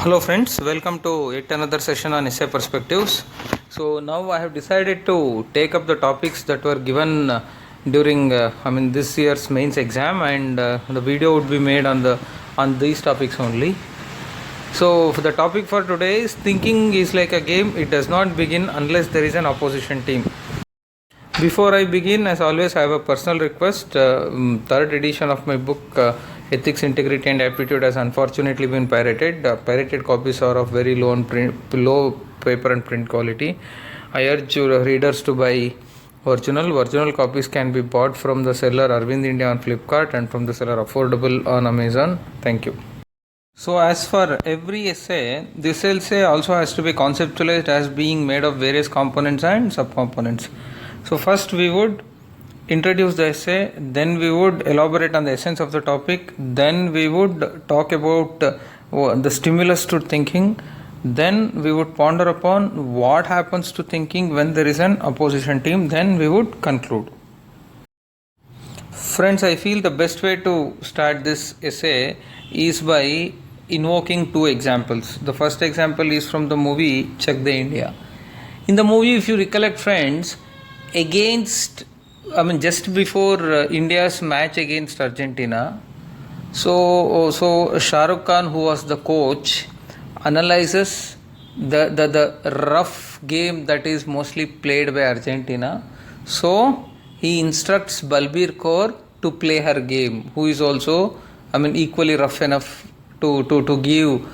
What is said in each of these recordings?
Hello friends, welcome to yet another session on essay perspectives. So now I have decided to take up the topics that were given during this year's mains exam, and the video would be made on these topics only. So for the topic for today is thinking is like a game, it does not begin unless there is an opposition team. Before I begin, as always, I have a personal request. Third edition of my book, Ethics, Integrity and Aptitude, has unfortunately been pirated. Pirated copies are of very low paper and print quality. I urge your readers to buy original. Original copies can be bought from the seller Arvind India on Flipkart and from the seller Affordable on Amazon. Thank you. So as for every essay, this essay also has to be conceptualized as being made of various components and subcomponents. So first we would introduce the essay, then we would elaborate on the essence of the topic, then we would talk about the stimulus to thinking, then we would ponder upon what happens to thinking when there is an opposition team, then we would conclude. Friends, I feel the best way to start this essay is by invoking two examples. The first example is from the movie Chak De India. In the movie, if you recollect, friends, just before India's match against Argentina, so Shah Rukh Khan, who was the coach, analyzes the rough game that is mostly played by Argentina. So he instructs Balbir Kaur to play her game, who is also equally rough enough to give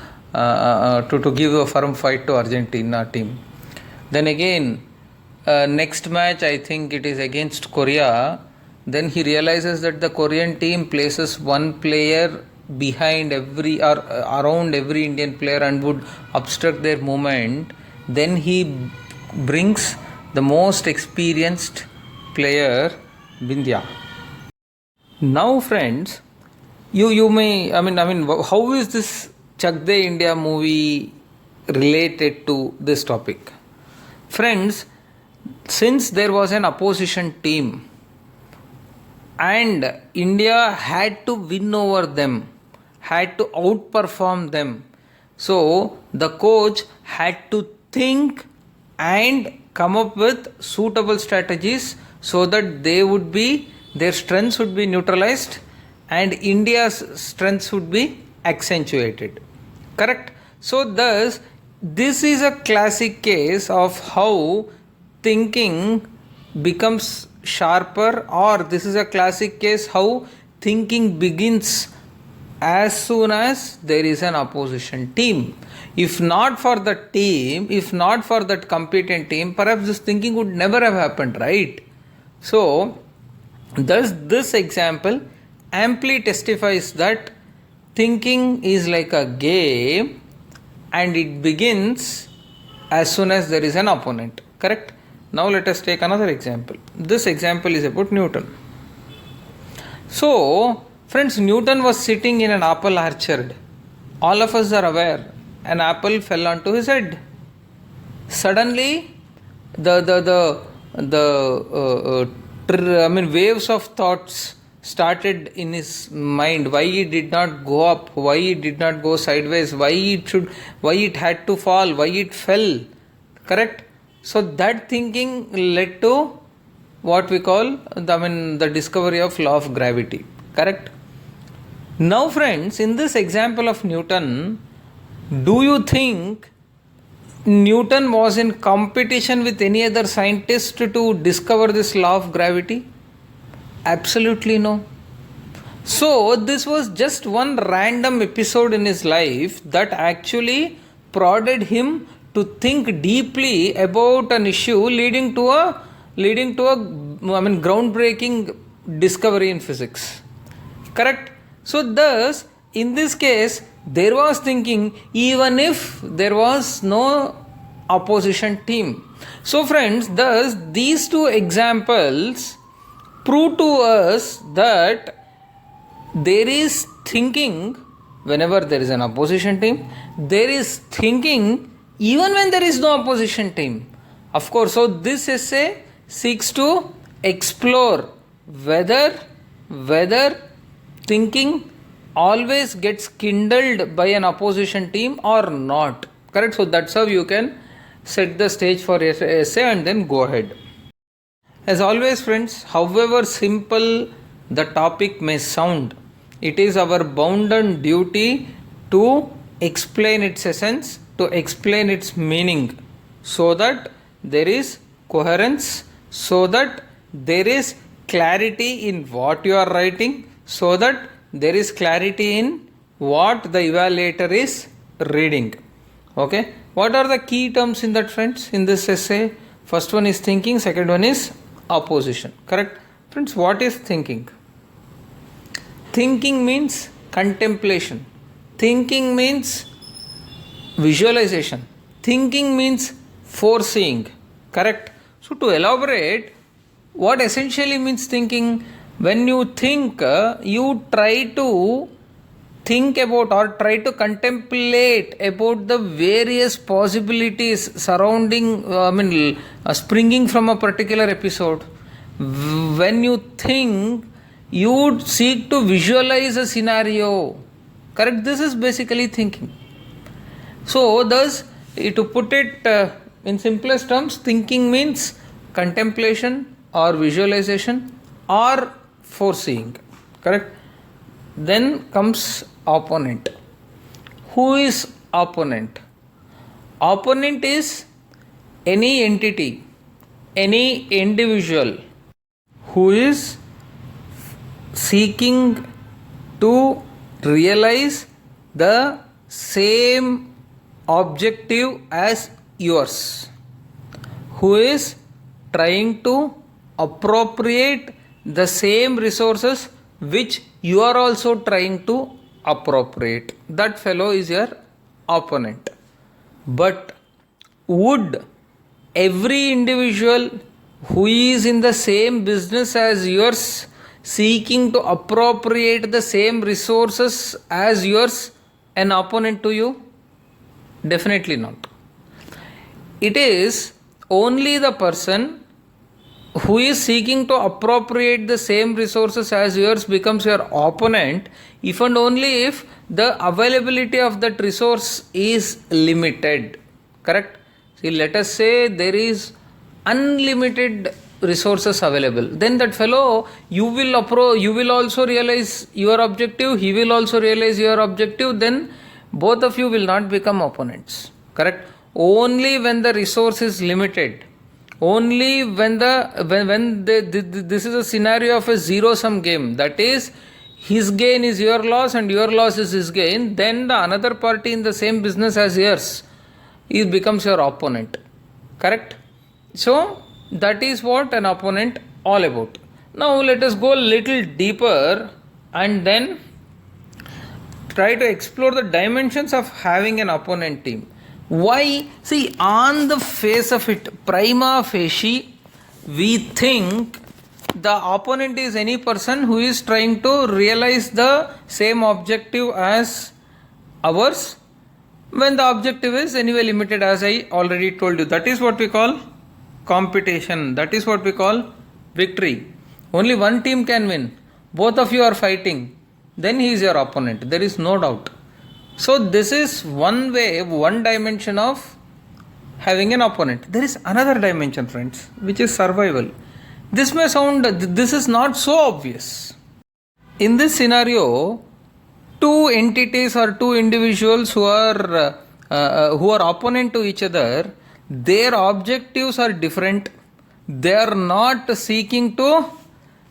a firm fight to Argentina team. Then again, next match, I think it is against Korea. Then he realizes that the Korean team places one player behind around every Indian player and would obstruct their movement. Then he brings the most experienced player, Bindya. Now, friends, you may how is this Chak De India movie related to this topic? Friends, since there was an opposition team and India had to win over them, had to outperform them, so the coach had to think and come up with suitable strategies so that their strengths would be neutralized and India's strengths would be accentuated. Correct? So thus, this is a classic case of how thinking becomes sharper, or this is a classic case how thinking begins as soon as there is an opposition team. If not for the team, if not for that competent team, perhaps this thinking would never have happened, right? So, thus this example amply testifies that thinking is like a game and it begins as soon as there is an opponent. Correct? Now let us take another example. This example is about Newton. So, friends, Newton was sitting in an apple orchard. All of us are aware, an apple fell onto his head. Suddenly, waves of thoughts started in his mind. Why it did not go up? Why it did not go sideways? Why it had to fall? Why it fell? Correct? So that thinking led to what we call the discovery of law of gravity. Correct? Now, friends, in this example of Newton, do you think Newton was in competition with any other scientist to discover this law of gravity? Absolutely no. So this was just one random episode in his life that actually prodded him to think deeply about an issue leading to a groundbreaking discovery in physics. Correct? So thus, in this case, there was thinking even if there was no opposition team. So friends, thus these two examples prove to us that there is thinking whenever there is an opposition team. There is thinking even when there is no opposition team. Of course, so this essay seeks to explore whether thinking always gets kindled by an opposition team or not. Correct? So that's how you can set the stage for essay and then go ahead. As always, friends, however simple the topic may sound, it is our bounden duty to explain its essence, to explain its meaning, so that there is coherence, so that there is clarity in what you are writing, so that there is clarity in what the evaluator is reading. Okay, what are the key terms in that, friends, in this essay? First one is thinking, second one is opposition. Correct? Friends, what is thinking? Thinking means contemplation. Thinking means visualization. Thinking means foreseeing. Correct? So to elaborate, what essentially means thinking? When you think, you try to think about or try to contemplate about the various possibilities surrounding, springing from a particular episode. When you think, you seek to visualize a scenario. Correct? This is basically thinking. So, thus, to put it in simplest terms, thinking means contemplation or visualization or foreseeing. Correct? Then comes opponent. Who is opponent? Opponent is any entity, any individual who is seeking to realize the same objective as yours, who is trying to appropriate the same resources which you are also trying to appropriate. That fellow is your opponent. But would every individual who is in the same business as yours, seeking to appropriate the same resources as yours, an opponent to you? Definitely not. It is only the person who is seeking to appropriate the same resources as yours becomes your opponent if and only if the availability of that resource is limited. Correct? See, let us say there is unlimited resources available. Then that fellow, you will also realize your objective, he will also realize your objective, then both of you will not become opponents. Correct? Only when the resource is limited, only when this is a scenario of a zero-sum game, that is, his gain is your loss and your loss is his gain, then the another party in the same business as yours, it becomes your opponent. Correct? So, that is what an opponent all about. Now, let us go a little deeper and then try to explore the dimensions of having an opponent team. Why? See, on the face of it, prima facie, we think the opponent is any person who is trying to realize the same objective as ours, when the objective is anyway limited, as I already told you. That is what we call competition. That is what we call victory. Only one team can win. Both of you are fighting. Then he is your opponent. There is no doubt. So this is one way, one dimension of having an opponent. There is another dimension, friends, which is survival. This may sound, this is not so obvious. In this scenario, two entities or two individuals who are opponent to each other, their objectives are different. They are not seeking to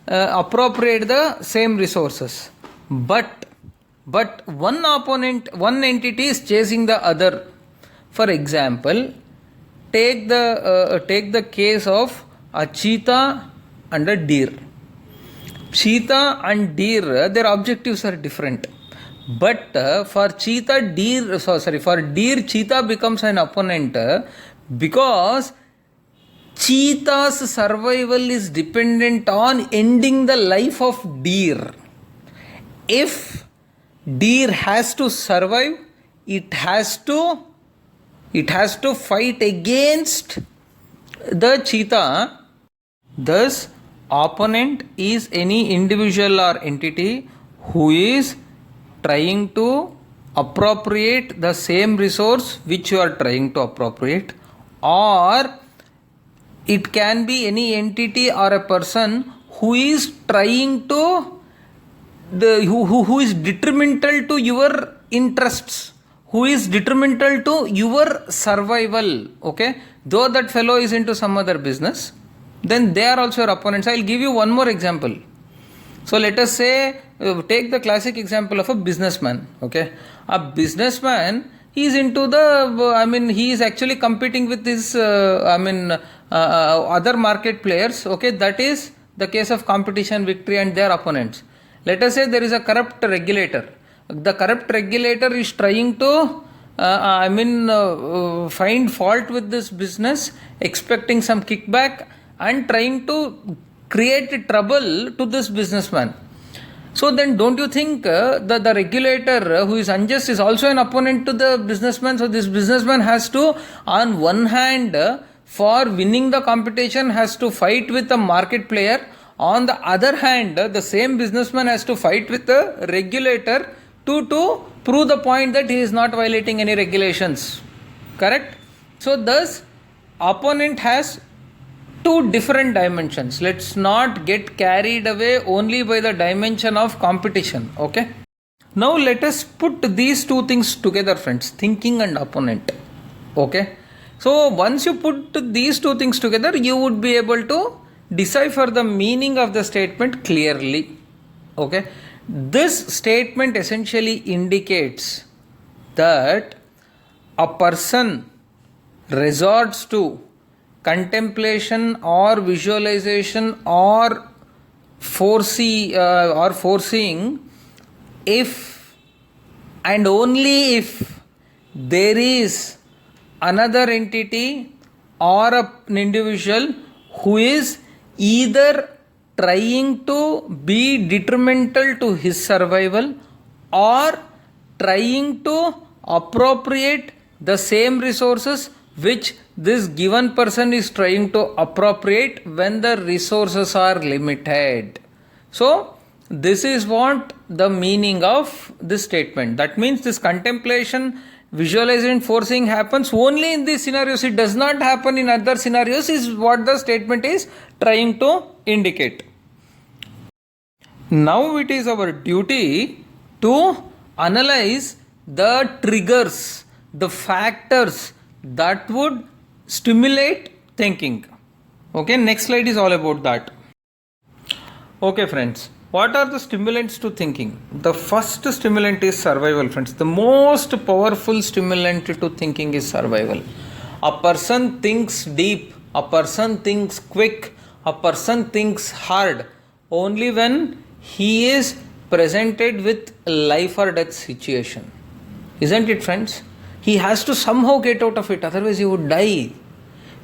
appropriate the same resources. But one opponent, one entity is chasing the other. For example, take the case of a cheetah and a deer. Cheetah and deer, their objectives are different. But for deer, cheetah becomes an opponent because cheetah's survival is dependent on ending the life of deer. If deer has to survive, it has to fight against the cheetah. Thus, opponent is any individual or entity who is trying to appropriate the same resource which you are trying to appropriate, or it can be any entity or a person who is trying to who is detrimental to your interests, who is detrimental to your survival. Okay, though that fellow is into some other business, then they are also your opponents. I'll give you one more example. So let us say, take the classic example of a businessman. Okay, a businessman, he is into the he is actually competing with his other market players. Okay, that is the case of competition, victory and their opponents. Let us say there is a corrupt regulator. The corrupt regulator is trying to find fault with this business, expecting some kickback and trying to create trouble to this businessman. So then don't you think the regulator who is unjust is also an opponent to the businessman? So this businessman has to, on one hand, for winning the competition, has to fight with the market player. On the other hand, the same businessman has to fight with the regulator to prove the point that he is not violating any regulations. Correct? So thus, opponent has two different dimensions. Let's not get carried away only by the dimension of competition. Okay? Now let us put these two things together, friends. Thinking and opponent. Okay? So once you put these two things together, you would be able to decipher the meaning of the statement clearly. Okay? This statement essentially indicates that a person resorts to contemplation or visualization or foreseeing if and only if there is another entity or an individual who is either trying to be detrimental to his survival or trying to appropriate the same resources which this given person is trying to appropriate when the resources are limited. So this is what the meaning of this statement. That means this contemplation, visualization, foreseeing happens only in these scenarios. It does not happen in other scenarios, is what the statement is trying to indicate. Now it is our duty to analyze the triggers, the factors that would stimulate thinking. Okay, next slide is all about that. Okay friends, what are the stimulants to thinking? The first stimulant is survival, friends. The most powerful stimulant to thinking is survival. A person thinks deep, a person thinks quick, a person thinks hard only when he is presented with life or death situation. Isn't it, friends? He has to somehow get out of it, otherwise he would die.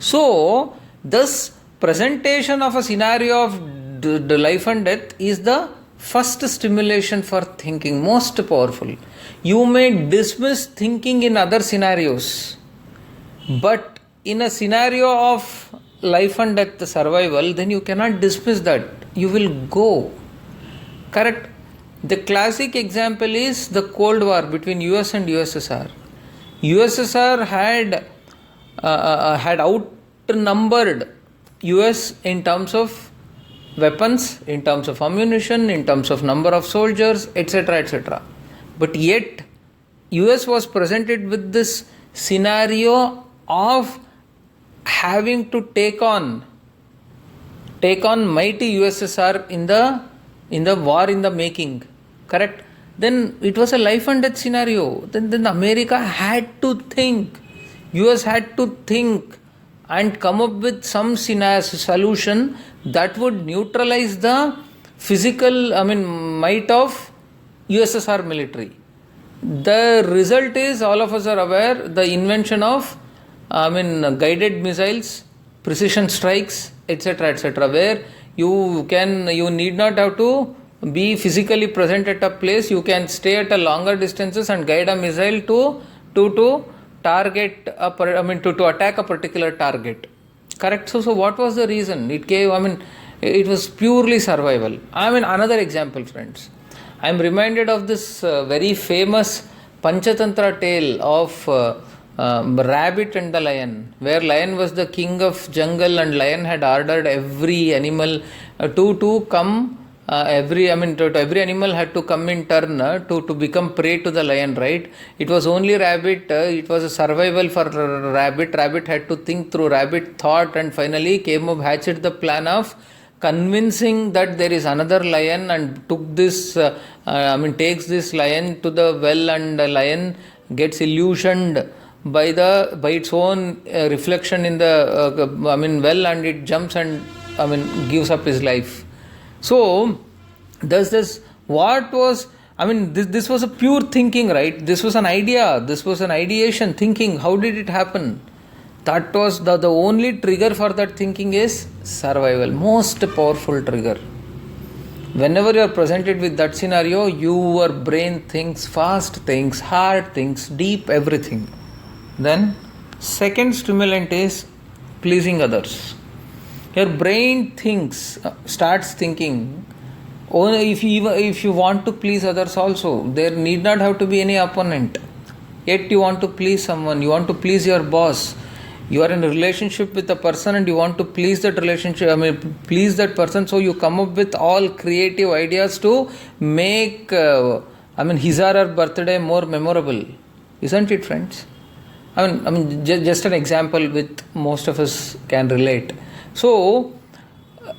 So this presentation of a scenario of the life and death is the first stimulation for thinking, most powerful. You may dismiss thinking in other scenarios, but in a scenario of life and death survival, then you cannot dismiss that. You will go. Correct? The classic example is the Cold War between US and USSR. USSR had outnumbered US in terms of weapons, in terms of ammunition, in terms of number of soldiers, etc., etc. But yet US was presented with this scenario of having to take on mighty USSR in the war in the making. Correct? Then it was a life and death scenario. Then America had to think, US had to think and come up with some solution that would neutralize the physical might of USSR military. The result is, all of us are aware, the invention of guided missiles, precision strikes, etc., etc., where you need not have to be physically present at a place. You can stay at a longer distances and guide a missile to target to attack a particular target. Correct? So what was the reason? It was purely survival. Another example, friends. I am reminded of this very famous Panchatantra tale of rabbit and the lion, where lion was the king of jungle and lion had ordered every animal to come. Every animal had to come in turn to become prey to the lion, right? It was only rabbit, it was a survival for rabbit. Rabbit had to think through, rabbit thought and finally came up, hatched the plan of convincing that there is another lion and takes this lion to the well, and the lion gets illusioned by its own reflection in the well, and it jumps and gives up his life. So this was a pure thinking, right? This was an idea, this was an ideation, thinking. How did it happen? That was the only trigger for that thinking is survival, most powerful trigger. Whenever you are presented with that scenario, your brain thinks fast, thinks hard, thinks deep, everything. Then second stimulant is pleasing others. Your brain starts thinking only if you want to please others also. There need not have to be any opponent. Yet you want to please someone, you want to please your boss. You are in a relationship with a person and you want to please that please that person. So you come up with all creative ideas to make his or her birthday more memorable. Isn't it, friends? Just an example with most of us can relate. So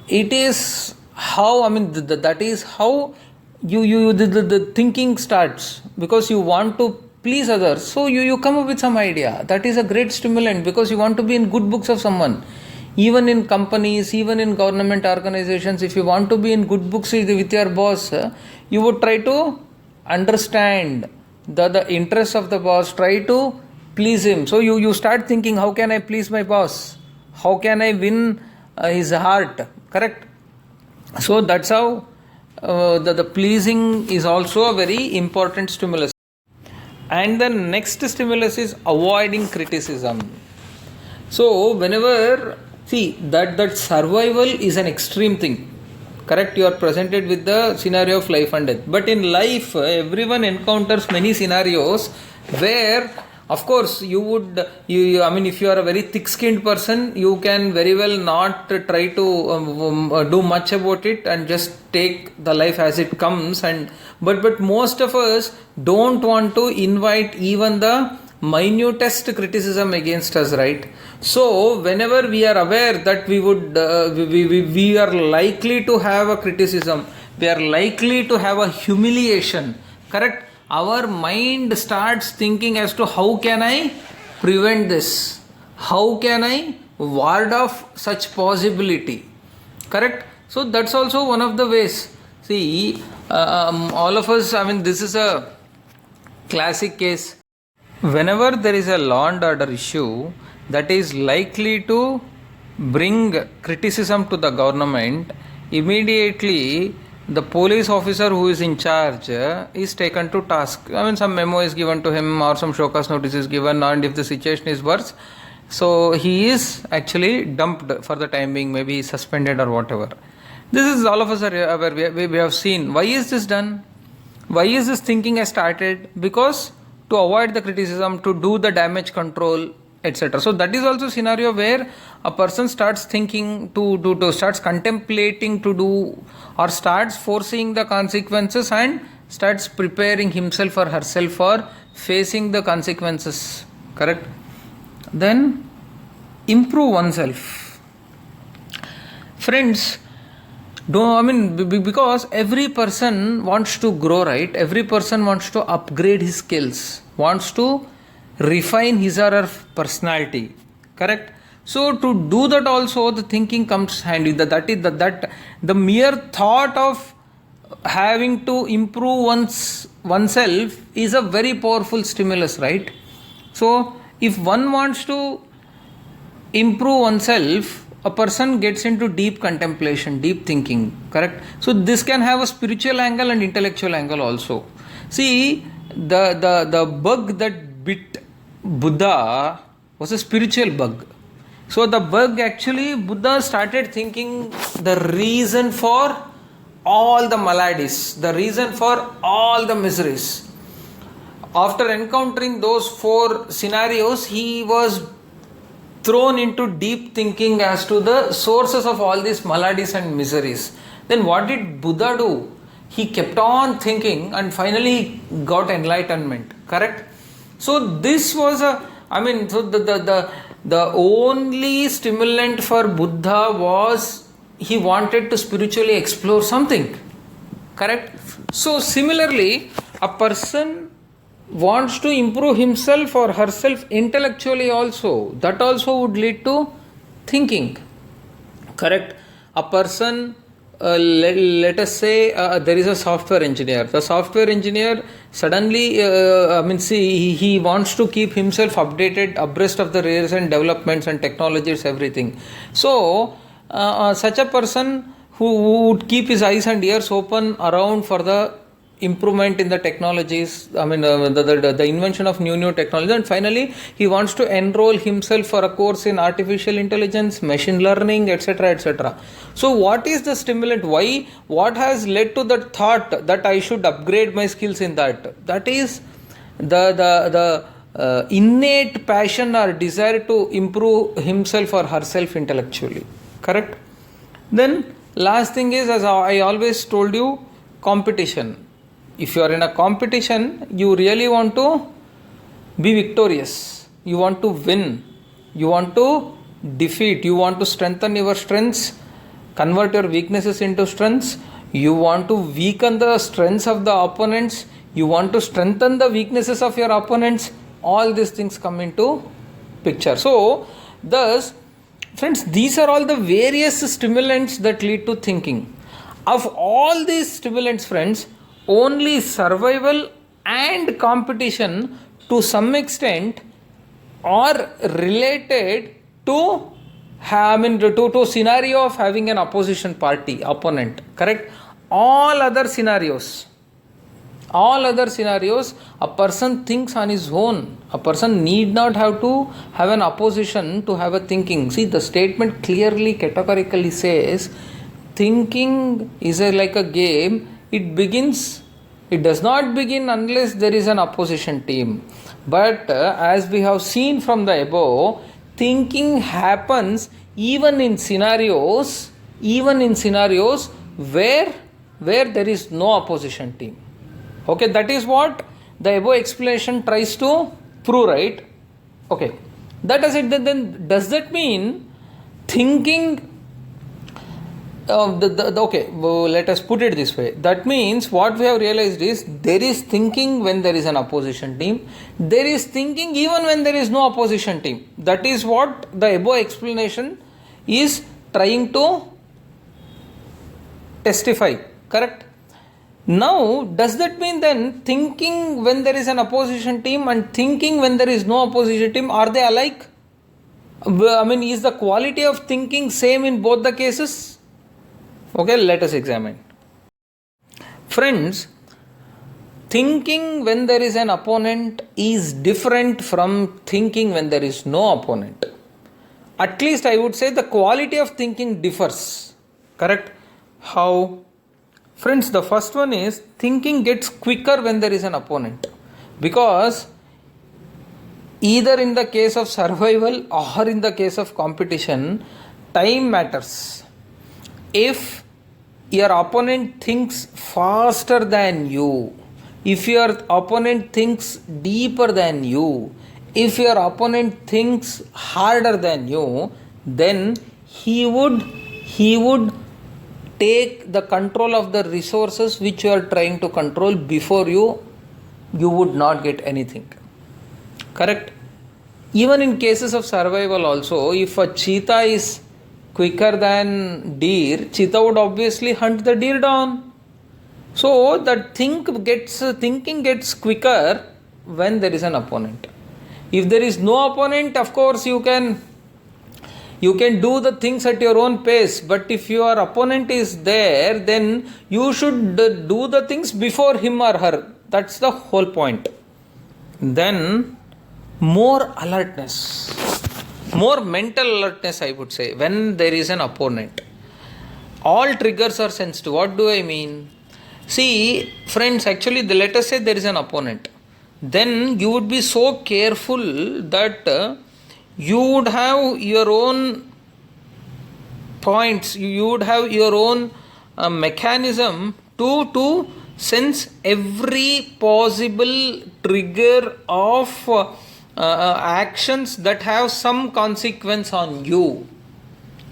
it is how that is how the thinking starts, because you want to please others. So you come up with some idea. That is a great stimulant, because you want to be in good books of someone. Even in companies, even in government organizations, if you want to be in good books with your boss, you would try to understand the interests of the boss, try to please him. So you start thinking, how can I please my boss? How can I win his heart? Correct? So that's how the pleasing is also a very important stimulus. And the next stimulus is avoiding criticism. So whenever, that survival is an extreme thing. Correct? You are presented with the scenario of life and death. But in life, everyone encounters many scenarios where, of course, if you are a very thick-skinned person, you can very well not try to do much about it and just take the life as it comes. But most of us don't want to invite even the minutest criticism against us, right? So whenever we are aware that we are likely to have a criticism, we are likely to have a humiliation, correct? Our mind starts thinking as to how can I prevent this? How can I ward off such possibility? Correct? So that's also one of the ways. All of us, this is a classic case. Whenever there is a law and order issue that is likely to bring criticism to the government, immediately the police officer who is in charge is taken to task. Some memo is given to him or some show cause notice is given, and if the situation is worse, so he is actually dumped for the time being, maybe suspended or whatever. This is, all of us are aware, we have seen. Why is this done? Why is this thinking has started? Because to avoid the criticism, to do the damage control, etc. So that is also a scenario where a person starts thinking starts contemplating to do, or starts foreseeing the consequences and starts preparing himself or herself for facing the consequences. Correct? Then improve oneself. Friends, because every person wants to grow, right? Every person wants to upgrade his skills, wants to refine his or her personality. Correct? So to do that also, the thinking comes handy. That the mere thought of having to improve oneself is a very powerful stimulus, right? So if one wants to improve oneself, a person gets into deep contemplation, deep thinking. Correct? So this can have a spiritual angle and intellectual angle also. See, the bug that bit Buddha was a spiritual bug. So the bug, actually, Buddha started thinking the reason for all the maladies, the reason for all the miseries. After encountering those 4 scenarios, he was thrown into deep thinking as to the sources of all these maladies and miseries. Then what did Buddha do? He kept on thinking and finally got enlightenment. Correct? So this was the only stimulant for Buddha was he wanted to spiritually explore something. Correct? So similarly, a person wants to improve himself or herself intellectually also. That also would lead to thinking. Correct? A person, let us say there is a software engineer. The software engineer suddenly, he wants to keep himself updated, abreast of the recent developments and technologies, everything. So, such a person who would keep his eyes and ears open around for the improvement in the technologies, the invention of new technology, and finally he wants to enroll himself for a course in artificial intelligence, machine learning, etc., etc. So what is the stimulant? Why? What has led to the thought that I should upgrade my skills in that? That is the innate passion or desire to improve himself or herself intellectually. Correct? Then last thing is, as I always told you, competition. If you are in a competition, you really want to be victorious. You want to win. You want to defeat. You want to strengthen your strengths, convert your weaknesses into strengths. You want to weaken the strengths of the opponents. You want to strengthen the weaknesses of your opponents. All these things come into picture. So, thus, friends, these are all the various stimulants that lead to thinking. Of all these stimulants, friends, only survival and competition to some extent are related to scenario of having an opposition party, opponent. Correct? All other scenarios, a person thinks on his own. A person need not have to have an opposition to have a thinking. See, the statement clearly, categorically says, thinking is like a game. It does not begin unless there is an opposition team. But as we have seen from the above, thinking happens even in scenarios where there is no opposition team. Okay, that is what the above explanation tries to prove, right? Okay, that is it. Then does that mean thinking? Let us put it this way. That means what we have realized is there is thinking when there is an opposition team. There is thinking even when there is no opposition team. That is what the above explanation is trying to testify. Correct? Now, does that mean then thinking when there is an opposition team and thinking when there is no opposition team, are they alike? Is the quality of thinking same in both the cases? Okay, let us examine. Friends, thinking when there is an opponent is different from thinking when there is no opponent. At least I would say the quality of thinking differs. Correct? How? Friends, the first one is thinking gets quicker when there is an opponent. Because either in the case of survival or in the case of competition, time matters. If your opponent thinks faster than you, if your opponent thinks deeper than you, if your opponent thinks harder than you, then he would take the control of the resources which you are trying to control. Before you would not get anything. Correct? Even in cases of survival also, if a cheetah is quicker than deer, cheetah would obviously hunt the deer down. So that thinking gets quicker when there is an opponent. If there is no opponent, of course you can do the things at your own pace. But if your opponent is there, then you should do the things before him or her. That's the whole point. Then more alertness, more mental alertness, I would say, when there is an opponent. All triggers are sensitive. What do I mean? See, friends, actually, let us say there is an opponent. Then you would be so careful that you would have your own points, you would have your own mechanism to sense every possible trigger of actions that have some consequence on you.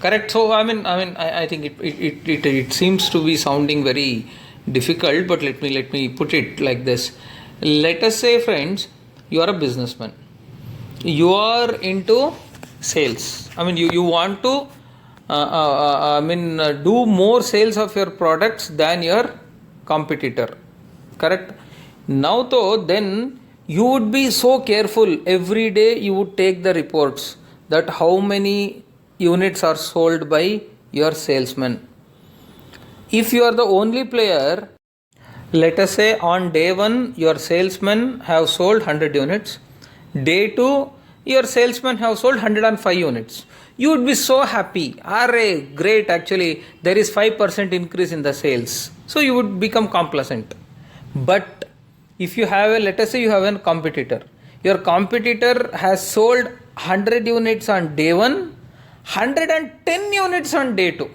Correct. So I think it seems to be sounding very difficult, but let me put it like this. Let us say, friends, you are a businessman. You are into sales. You want to do more sales of your products than your competitor. Correct. Now though, then you would be so careful. Every day you would take the reports that how many units are sold by your salesman. If you are the only player, let us say on day 1 your salesman have sold 100 units. Day 2 your salesman have sold 105 units. You would be so happy. Array, great, actually there is 5% increase in the sales. So you would become complacent. But if you have let us say you have a competitor. Your competitor has sold 100 units on day 1, 110 units on day 2.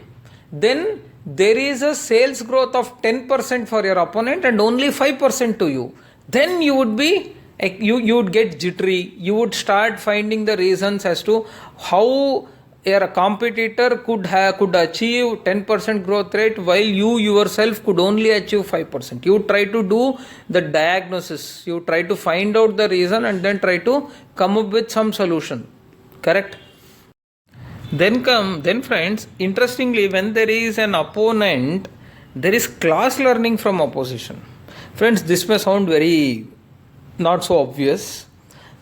Then there is a sales growth of 10% for your opponent and only 5% to you. Then you would be you would get jittery. You would start finding the reasons as to how a competitor could achieve 10% growth rate while you yourself could only achieve 5%. You try to do the diagnosis. You try to find out the reason and then try to come up with some solution. Correct? Then friends, interestingly, when there is an opponent, there is class learning from opposition. Friends, this may sound very not so obvious,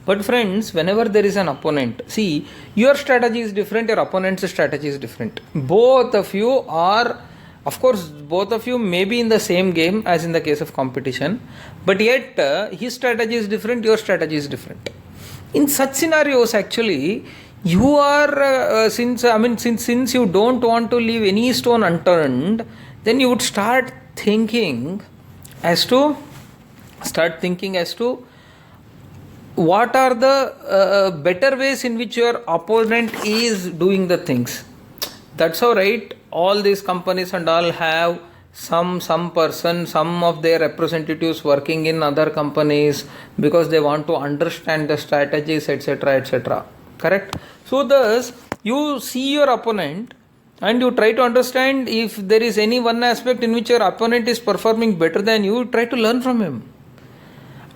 but friends, whenever there is an opponent, see, your strategy is different, your opponent's strategy is different. Both of you are, of course, both of you may be in the same game as in the case of competition, but yet his strategy is different, your strategy is different. In such scenarios, actually, you are since you don't want to leave any stone unturned, then you would start thinking as to what are the better ways in which your opponent is doing the things. That's all right. All these companies and all have some person, some of their representatives working in other companies because they want to understand the strategies, etc., etc. Correct? So thus, you see your opponent and you try to understand if there is any one aspect in which your opponent is performing better than you, try to learn from him.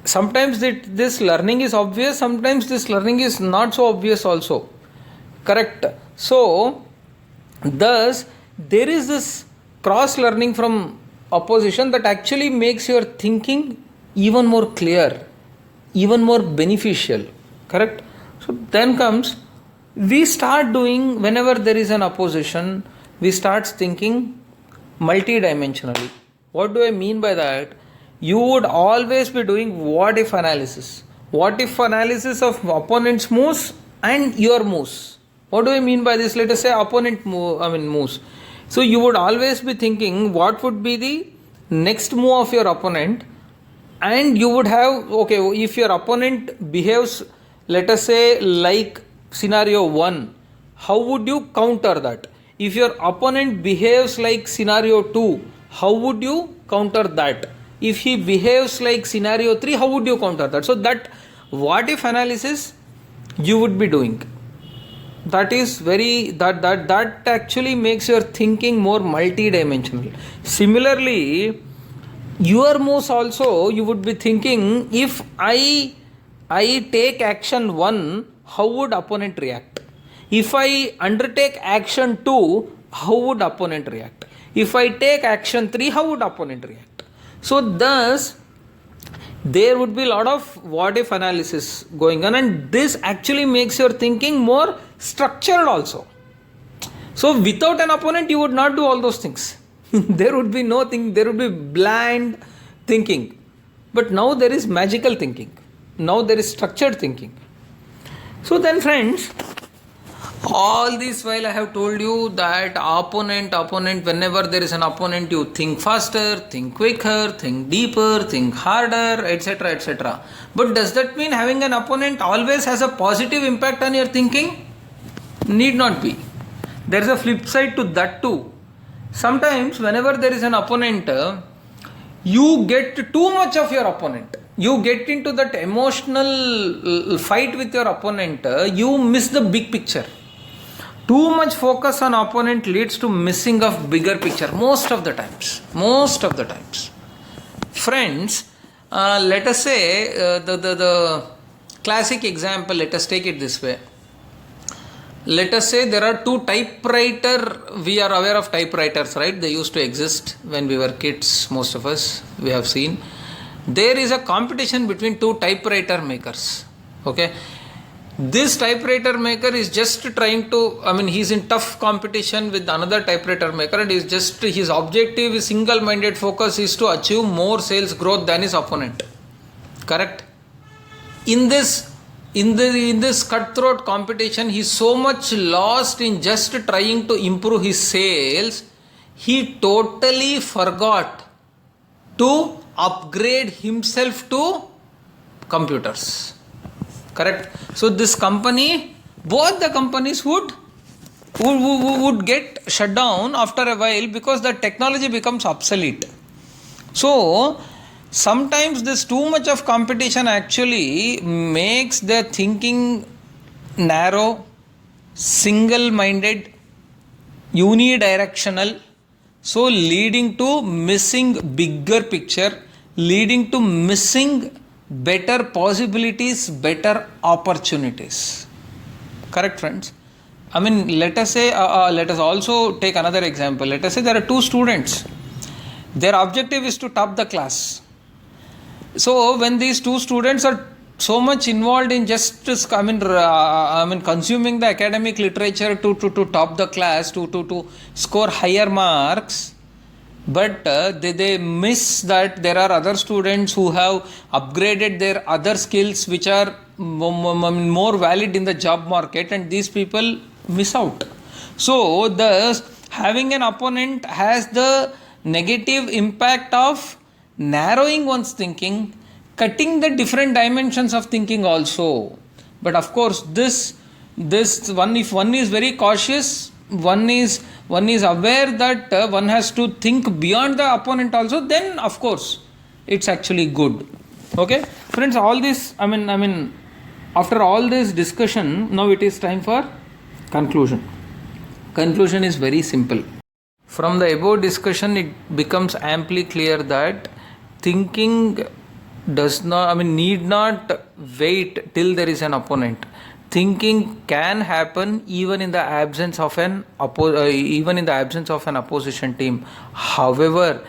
Sometimes this learning is obvious, sometimes this learning is not so obvious also. Correct? So, thus, there is this cross learning from opposition that actually makes your thinking even more clear, even more beneficial. Correct? So, then comes, we start doing, whenever there is an opposition, we start thinking multidimensionally. What do I mean by that? You would always be doing what if analysis. What if analysis of opponent's moves and your moves. What do I mean by this? Let us say opponent moves. So you would always be thinking what would be the next move of your opponent, and you would have, okay, if your opponent behaves, let us say like scenario 1, how would you counter that? If your opponent behaves like scenario 2, how would you counter that? If he behaves like scenario 3, how would you counter that? So that what if analysis you would be doing. That is that actually makes your thinking more multi-dimensional. Similarly, your moves also you would be thinking, if I take action 1, how would opponent react? If I undertake action 2, how would opponent react? If I take action 3, how would opponent react? So thus, there would be a lot of what if analysis going on, and this actually makes your thinking more structured also. So without an opponent, you would not do all those things. There would be nothing, there would be blind thinking. But now there is magical thinking. Now there is structured thinking. So then friends, All this while I have told you that opponent, whenever there is an opponent, you think faster, think quicker, think deeper, think harder, etc. etc. But does that mean having an opponent always has a positive impact on your thinking? Need not be. There is a flip side to that too. Sometimes whenever there is an opponent, you get too much of your opponent. You get into that emotional fight with your opponent, you miss the big picture. Too much focus on opponent leads to missing of bigger picture most of the times. Friends, let us say the classic example, let us take it this way. Let us say there are two typewriter, we are aware of typewriters, right? They used to exist when we were kids, most of us, we have seen. There is a competition between two typewriter makers, okay? This typewriter maker is just trying to, he's in tough competition with another typewriter maker, and his objective, his single-minded focus is to achieve more sales growth than his opponent. Correct? In this cutthroat competition, he is so much lost in just trying to improve his sales, he totally forgot to upgrade himself to computers. Correct? So this company, both the companies would get shut down after a while because the technology becomes obsolete. So sometimes this too much of competition actually makes their thinking narrow, single-minded, unidirectional, so leading to missing bigger picture, leading to missing better possibilities, better opportunities. Correct, friends? Let us say, let us also take another example. Let us say there are two students. Their objective is to top the class. So when these two students are so much involved in just consuming the academic literature to top the class, to score higher marks, but they miss that there are other students who have upgraded their other skills which are more valid in the job market, and these people miss out. So thus having an opponent has the negative impact of narrowing one's thinking, cutting the different dimensions of thinking also. But of course this one, if one is very cautious, one is aware that one has to think beyond the opponent also, then of course it's actually good. Okay, friends, all this, after all this discussion, now it is time for conclusion. Conclusion is very simple. From the above discussion, it becomes amply clear that thinking need not wait till there is an opponent. Thinking can happen even in the absence of an opposition team. However,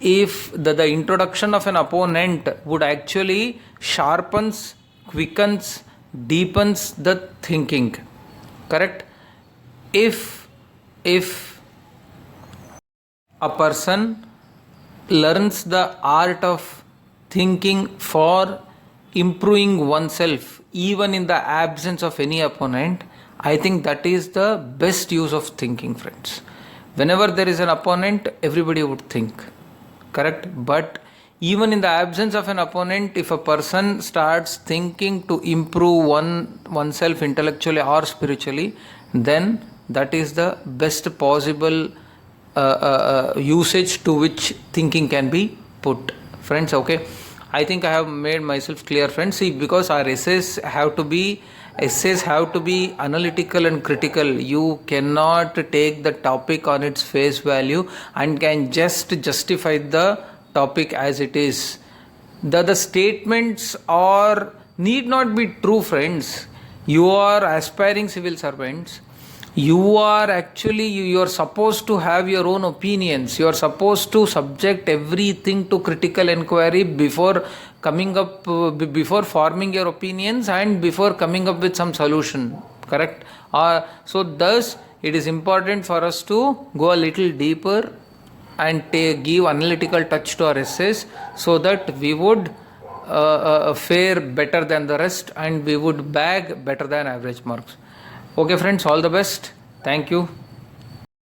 if the introduction of an opponent would actually sharpens, quickens, deepens the thinking. Correct? If a person learns the art of thinking for improving oneself even in the absence of any opponent, I think that is the best use of thinking, friends. Whenever there is an opponent, everybody would think. Correct? But even in the absence of an opponent, if a person starts thinking to improve oneself intellectually or spiritually, then that is the best possible usage to which thinking can be put. Friends, okay, I think I have made myself clear, friends. See, because our essays have to be analytical and critical. You cannot take the topic on its face value and can just justify the topic as it is. The statements need not be true, friends. You are aspiring civil servants. You are supposed to have your own opinions. You are supposed to subject everything to critical inquiry before forming your opinions and before coming up with some solution. Correct? So thus it is important for us to go a little deeper and give analytical touch to our essays, so that we would fare better than the rest and we would bag better than average marks. Okay friends, all the best. Thank you.